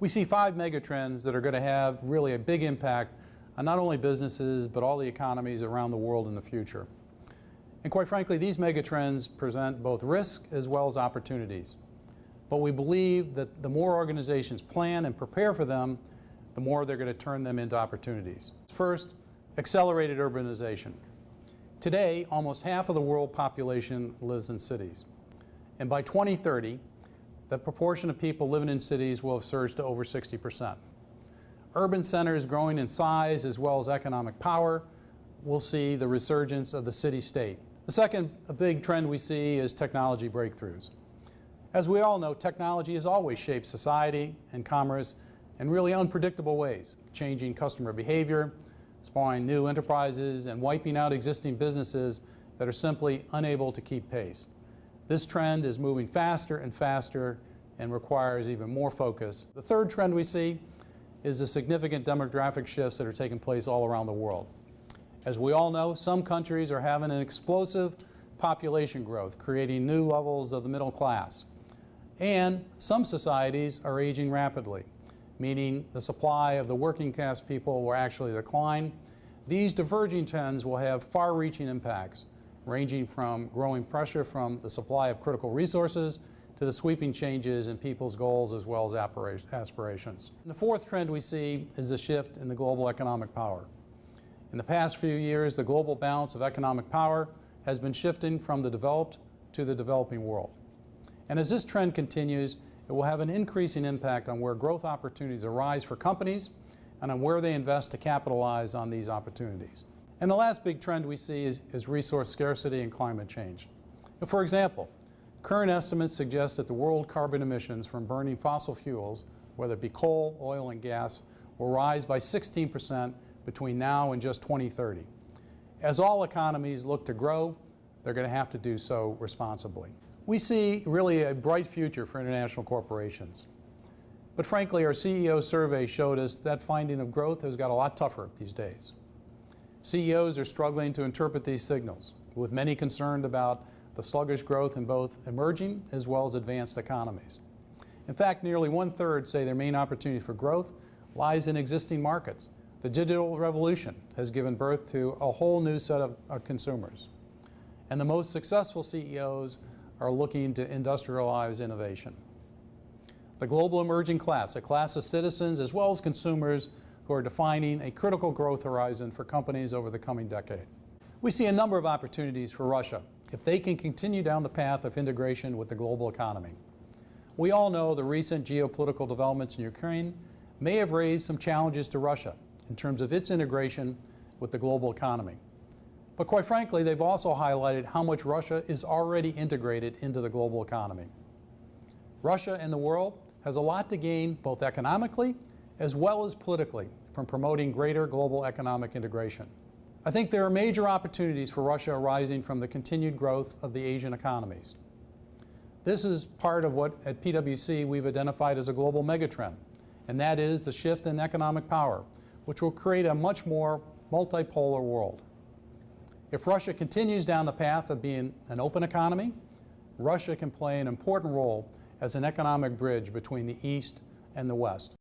We see 5 megatrends that are going to have really a big impact on not only businesses but all the economies around the world in the future. And quite frankly, these megatrends present both risk as well as opportunities. But we believe that the more organizations plan and prepare for them, the more they're going to turn them into opportunities. First, accelerated urbanization. Today, almost half of the world population lives in cities. And by 2030, the proportion of people living in cities will have surged to over 60%. Urban centers growing in size as well as economic power will see the resurgence of the city-state. The second big trend we see is technology breakthroughs. As we all know, technology has always shaped society and commerce in really unpredictable ways, changing customer behavior, spawning new enterprises, and wiping out existing businesses that are simply unable to keep pace. This trend is moving faster and faster and requires even more focus. The third trend we see is the significant demographic shifts that are taking place all around the world. As we all know, some countries are having an explosive population growth, creating new levels of the middle class. And some societies are aging rapidly, meaning the supply of the working class people will actually decline. These diverging trends will have far-reaching impacts, ranging from growing pressure from the supply of critical resources to the sweeping changes in people's goals as well as aspirations. And the fourth trend we see is the shift in the global economic power. In the past few years, the global balance of economic power has been shifting from the developed to the developing world. And as this trend continues, it will have an increasing impact on where growth opportunities arise for companies and on where they invest to capitalize on these opportunities. And the last big trend we see is resource scarcity and climate change. For example, current estimates suggest that the world carbon emissions from burning fossil fuels, whether it be coal, oil, and gas, will rise by 16% between now and just 2030. As all economies look to grow, they're going to have to do so responsibly. We see really a bright future for international corporations. But frankly, our CEO survey showed us that finding of growth has got a lot tougher these days. CEOs are struggling to interpret these signals, with many concerned about the sluggish growth in both emerging as well as advanced economies. In fact, nearly 1/3 say their main opportunity for growth lies in existing markets. The digital revolution has given birth to a whole new set of consumers. And the most successful CEOs are looking to industrialize innovation. The global emerging class, a class of citizens as well as consumers who are defining a critical growth horizon for companies over the coming decade. We see a number of opportunities for Russia if they can continue down the path of integration with the global economy. We all know the recent geopolitical developments in Ukraine may have raised some challenges to Russia in terms of its integration with the global economy. But quite frankly, they've also highlighted how much Russia is already integrated into the global economy. Russia and the world has a lot to gain both economically as well as politically from promoting greater global economic integration. I think there are major opportunities for Russia arising from the continued growth of the Asian economies. This is part of what at PwC we've identified as a global megatrend, and that is the shift in economic power, which will create a much more multipolar world. If Russia continues down the path of being an open economy, Russia can play an important role as an economic bridge between the East and the West.